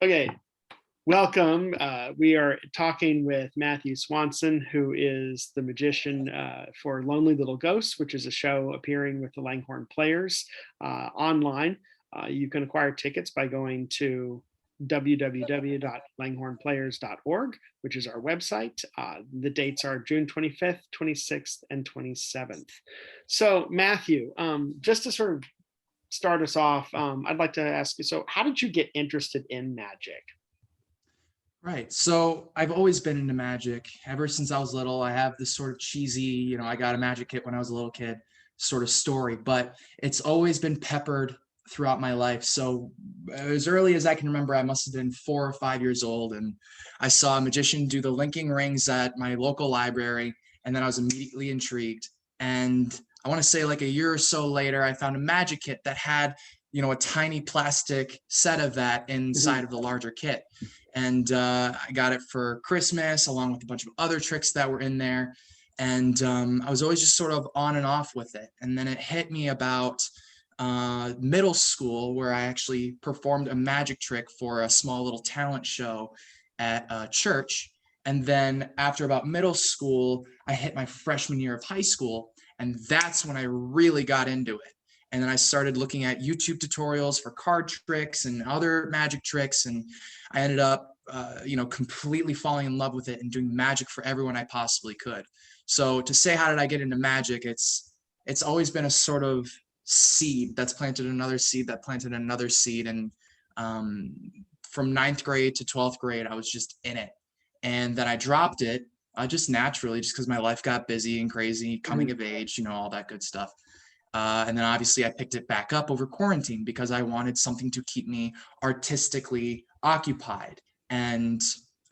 Okay, welcome. We are talking with Matthew Swanson, who is the magician for Lonely Little Ghosts, which is a show appearing with the Langhorne Players online. You can acquire tickets by going to www.langhorneplayers.org, which is our website. The dates are June 25th, 26th, and 27th. So Matthew, just to sort of start us off, I'd like to ask you, so how did you get interested in magic? Right. So I've always been into magic ever since I was little. I have this sort of cheesy, I got a magic kit when I was a little kid sort of story, but it's always been peppered throughout my life. So as early as I can remember, I must have been 4 or 5 years old, and I saw a magician do the linking rings at my local library, and then I was immediately intrigued. And I want to say like a year or so later, I found a magic kit that had, a tiny plastic set of that inside of the larger kit. And I got it for Christmas along with a bunch of other tricks that were in there. And I was always just sort of on and off with it. And then it hit me about middle school, where I actually performed a magic trick for a small little talent show at a church. And then after about middle school, I hit my freshman year of high school. And that's when I really got into it. And then I started looking at YouTube tutorials for card tricks and other magic tricks. And I ended up, completely falling in love with it and doing magic for everyone I possibly could. So to say, how did I get into magic? It's always been a sort of seed that's planted another seed that planted another seed. And from ninth grade to 12th grade, I was just in it. And then I dropped it just naturally, just because my life got busy and crazy, coming of age, all that good stuff. And then obviously I picked it back up over quarantine because I wanted something to keep me artistically occupied. And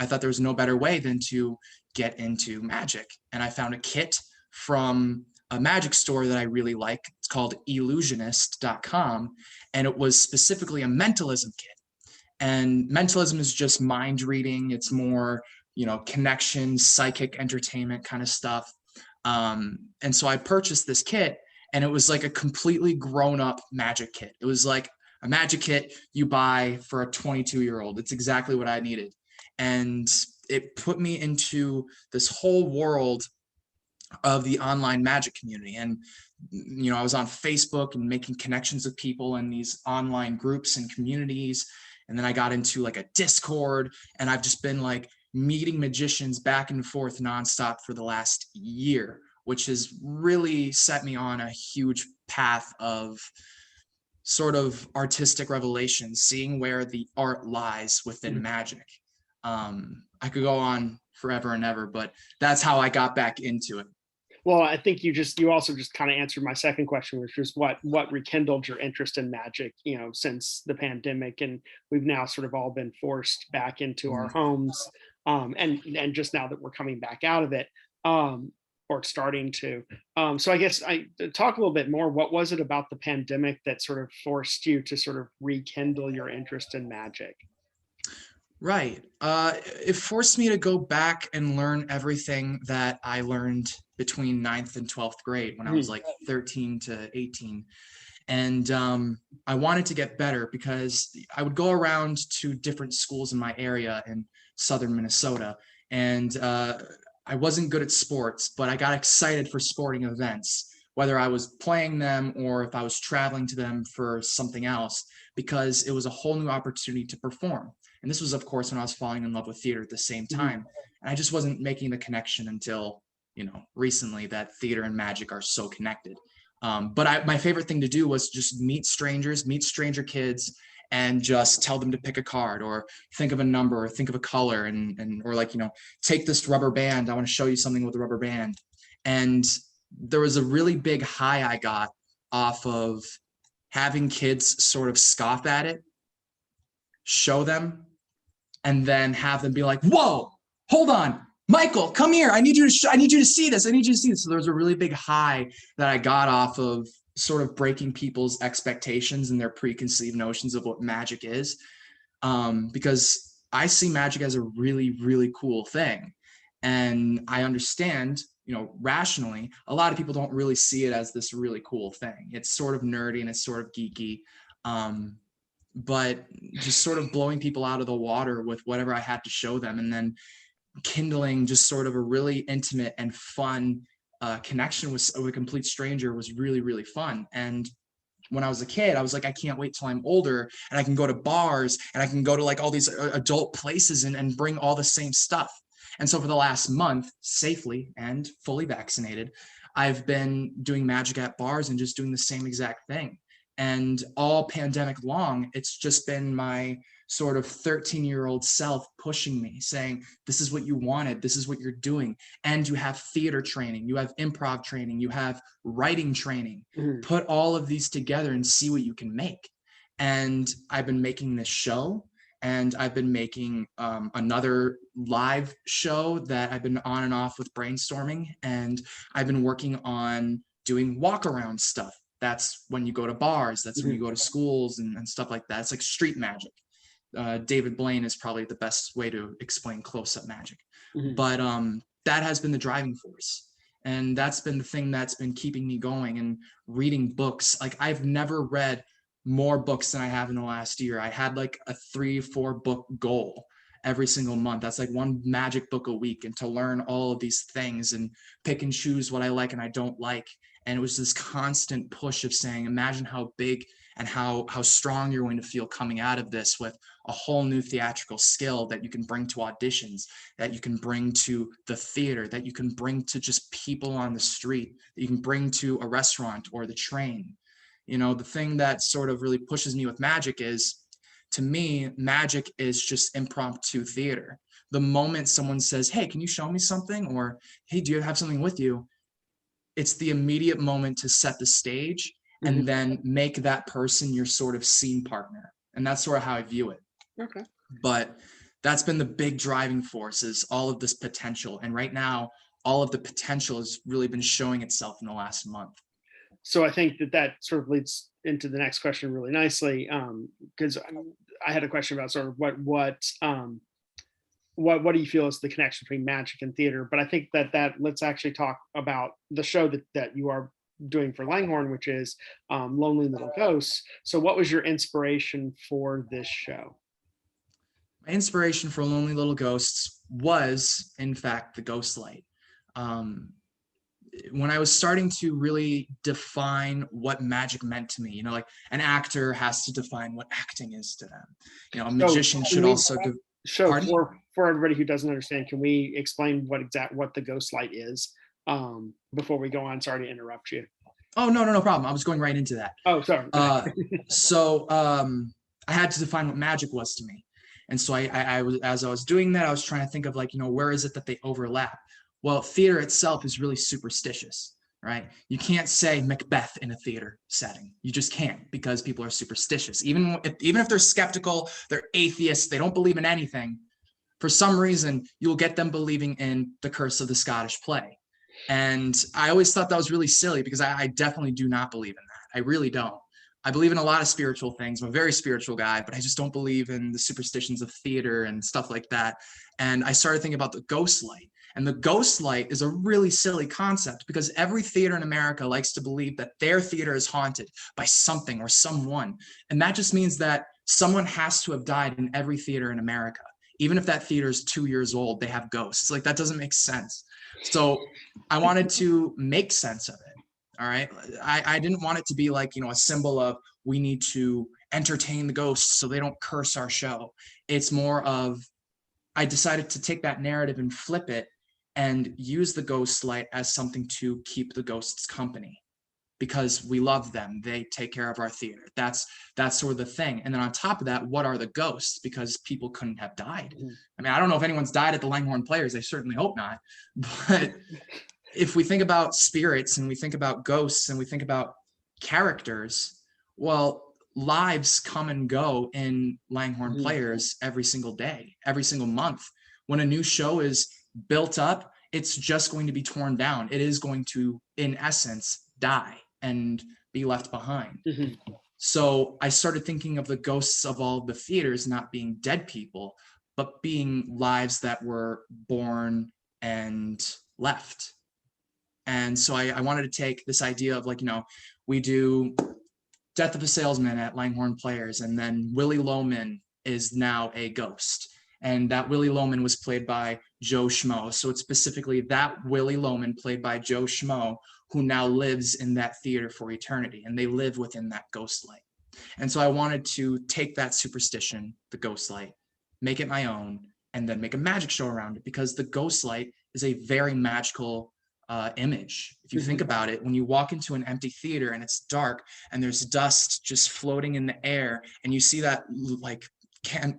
I thought there was no better way than to get into magic. And I found a kit from a magic store that I really like. It's called illusionist.com. And it was specifically a mentalism kit. And mentalism is just mind reading. It's more, connection, psychic entertainment kind of stuff. And so I purchased this kit. And it was like a completely grown-up magic kit. It was like a magic kit you buy for a 22-year-old. It's exactly what I needed. And it put me into this whole world of the online magic community. And, I was on Facebook and making connections with people in these online groups and communities. And then I got into like a Discord, and I've just been like meeting magicians back and forth nonstop for the last year, which has really set me on a huge path of sort of artistic revelation, seeing where the art lies within magic. I could go on forever and ever, but that's how I got back into it. Well, I think you also just kind of answered my second question, which was what rekindled your interest in magic, since the pandemic, and we've now sort of all been forced back into our homes, and just now that we're coming back out of it, or starting to. So I guess I talk a little bit more. What was it about the pandemic that sort of forced you to sort of rekindle your interest in magic? Right. It forced me to go back and learn everything that I learned between 9th and 12th grade when I was like 13 to 18. And I wanted to get better because I would go around to different schools in my area in southern Minnesota. And I wasn't good at sports, but I got excited for sporting events, whether I was playing them or if I was traveling to them for something else, because it was a whole new opportunity to perform. And this was, of course, when I was falling in love with theater at the same time. And I just wasn't making the connection until, recently, that theater and magic are so connected. But my favorite thing to do was just meet strangers, meet stranger kids, and just tell them to pick a card or think of a number or think of a color or like, take this rubber band. I want to show you something with a rubber band. And there was a really big high I got off of having kids sort of scoff at it, show them, and then have them be like, whoa, hold on, Michael, come here. I need you to see this. I need you to see this. So there was a really big high that I got off of sort of breaking people's expectations and their preconceived notions of what magic is. Because I see magic as a really, really cool thing. And I understand, rationally, a lot of people don't really see it as this really cool thing. It's sort of nerdy and it's sort of geeky. but just sort of blowing people out of the water with whatever I had to show them, and then kindling just sort of a really intimate and fun connection with a complete stranger was really, really fun. And when I was a kid, I was like, I can't wait till I'm older and I can go to bars and I can go to like all these adult places and bring all the same stuff. And so for the last month, safely and fully vaccinated, I've been doing magic at bars and just doing the same exact thing. And all pandemic long, it's just been my sort of 13-year-old self pushing me, saying, this is what you wanted, this is what you're doing. And you have theater training, you have improv training, you have writing training. Mhm. Put all of these together and see what you can make. And I've been making this show, and I've been making another live show that I've been on and off with brainstorming, and I've been working on doing walk around stuff. That's when you go to bars, that's when you Mhm. go to schools and stuff like that. It's like street magic. David Blaine is probably the best way to explain close-up magic. Mhm. But that has been the driving force. And that's been the thing that's been keeping me going, and reading books. Like, I've never read more books than I have in the last year. I had like a 3-4 book goal every single month. That's like one magic book a week, and to learn all of these things and pick and choose what I like and I don't like. And it was this constant push of saying, imagine how big and how strong you're going to feel coming out of this, with a whole new theatrical skill that you can bring to auditions, that you can bring to the theater, that you can bring to just people on the street, that you can bring to a restaurant or the train. You know, the thing that sort of really pushes me with magic is, to me, magic is just impromptu theater. The moment someone says, hey, can you show me something? Or, hey, do you have something with you? It's the immediate moment to set the stage and Mhm. then make that person your sort of scene partner. And that's sort of how I view it. Okay. But that's been the big driving force, is all of this potential. And right now, all of the potential has really been showing itself in the last month. So I think that that sort of leads into the next question really nicely, because I had a question about sort of what do you feel is the connection between magic and theater? But I think that let's actually talk about the show that you are doing for Langhorne, which is Lonely Little Ghosts. So what was your inspiration for this show? My inspiration for Lonely Little Ghosts was, in fact, the ghost light. Um, when I was starting to really define what magic meant to me, you know, like an actor has to define what acting is to them. You know, a So magician can should we also show pardon? for everybody who doesn't understand, can we explain what the ghost light is before we go on? Sorry to interrupt you. Oh, no, no, no problem. I was going right into that. Oh, sorry. Uh, so I had to define what magic was to me. And so I was, as I was doing that, I was trying to think of, like, you know, where is it that they overlap? Well, theater itself is really superstitious, right? You can't say Macbeth in a theater setting. You just can't, because people are superstitious. Even if they're skeptical, they're atheists, they don't believe in anything. For some reason, you'll get them believing in the curse of the Scottish play. And I always thought that was really silly, because I definitely do not believe in that. I really don't. I believe in a lot of spiritual things. I'm a very spiritual guy, but I just don't believe in the superstitions of theater and stuff like that. And I started thinking about the ghost light. And the ghost light is a really silly concept, because every theater in America likes to believe that their theater is haunted by something or someone. And that just means that someone has to have died in every theater in America. Even if that theater is 2 years old, they have ghosts. Like, that doesn't make sense. So I wanted to make sense of it. All right. I didn't want it to be like, you know, a symbol of, we need to entertain the ghosts so they don't curse our show. It's more of, I decided to take that narrative and flip it and use the ghost light as something to keep the ghosts company, because we love them. They take care of our theater. That's sort of the thing. And then on top of that, what are the ghosts? Because people couldn't have died. I mean, I don't know if anyone's died at the Langhorne Players. I certainly hope not. But if we think about spirits and we think about ghosts and we think about characters, well, lives come and go in Langhorne Mhm. Players every single day, every single month. When a new show is built up, it's just going to be torn down. It is going to, in essence, die and be left behind. Mhm. So I started thinking of the ghosts of all the theaters not being dead people, but being lives that were born and left. And so I wanted to take this idea of, like, you know, we do Death of a Salesman at Langhorne Players, and then Willie Loman is now a ghost. And that Willie Loman was played by Joe Schmo. So it's specifically that Willie Loman played by Joe Schmo who now lives in that theater for eternity, and they live within that ghost light. And so I wanted to take that superstition, the ghost light, make it my own, and then make a magic show around it, because the ghost light is a very magical image. If you think about it, when you walk into an empty theater and it's dark and there's dust just floating in the air, and you see that like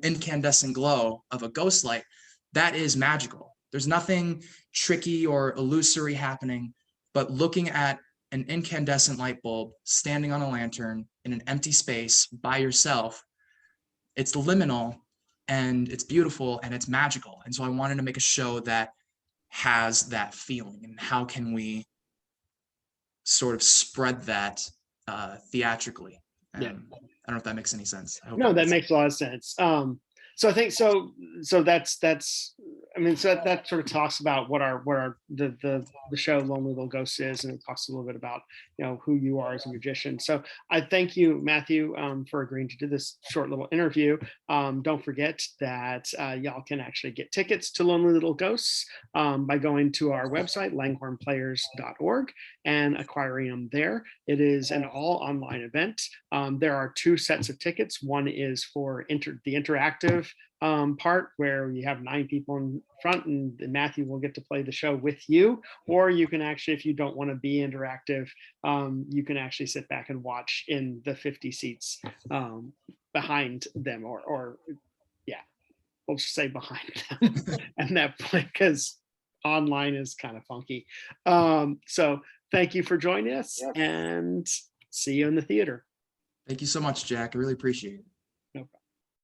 incandescent glow of a ghost light, that is magical. There's nothing tricky or illusory happening, but looking at an incandescent light bulb standing on a lantern in an empty space by yourself, it's liminal and it's beautiful and it's magical. And so I wanted to make a show that has that feeling, and how can we sort of spread that theatrically. Yeah. I don't know if that makes any sense. No, that makes a lot of sense. So I think so that's I mean, so that sort of talks about what the show Lonely Little Ghosts is, and it talks a little bit about, you know, who you are as a magician. So I thank you, Matthew, for agreeing to do this short little interview. Don't forget that y'all can actually get tickets to Lonely Little Ghosts by going to our website, langhorneplayers.org, and acquiring them there. It is an all online event. There are 2 sets of tickets. One is for the interactive part, where you have 9 people in front, and Matthew will get to play the show with you. Or you can actually, if you don't want to be interactive, you can actually sit back and watch in the 50 seats behind them, or yeah, we'll just say behind them at that point, because online is kind of funky. So thank you for joining us, and see you in the theater. Thank you so much, Jack. I really appreciate it.